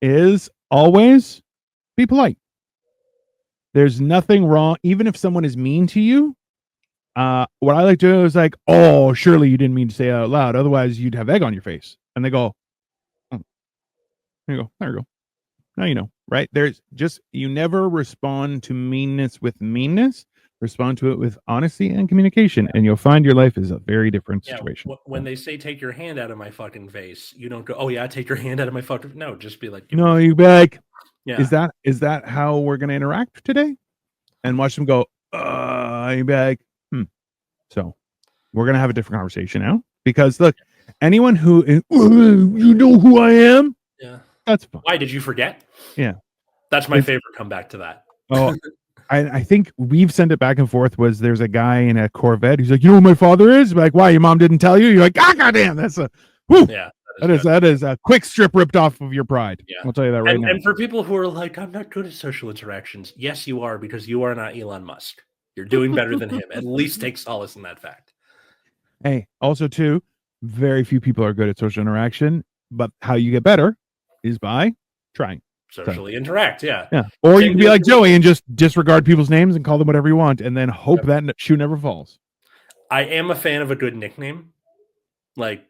is always be polite. There's nothing wrong, even if someone is mean to you. What I like to do is like, oh, surely you didn't mean to say it out loud, otherwise you'd have egg on your face. And they go, oh, there you go. Now you know, right? There's just, you never respond to meanness with meanness. Respond to it with honesty and communication, and you'll find your life is a very different situation. When they say take your hand out of my fucking face, you don't go, oh yeah, take your hand out of my fucking. No, just be like, no, you beg. Yeah. Is that how we're going to interact today? And watch them go, you beg. So we're going to have a different conversation now, because look, anyone who you know who I am. Yeah. That's fine. Why did you forget? Yeah. That's my favorite comeback to that. Oh, I think we've sent it back and forth. There's a guy in a Corvette who's like, you know who my father is? Like, why, your mom didn't tell you? You're like, goddamn, that's a whew. Yeah. That is a quick strip ripped off of your pride. Yeah. I'll tell you that right now. And for people who are like, I'm not good at social interactions. Yes, you are, because you are not Elon Musk. You're doing better than him. At least take solace in that fact. Hey, also too, very few people are good at social interaction, but how you get better is by trying. Socially interact, yeah. Or you can be like Joey and just disregard people's names and call them whatever you want, and then hope that shoe never falls. I am a fan of a good nickname. Like,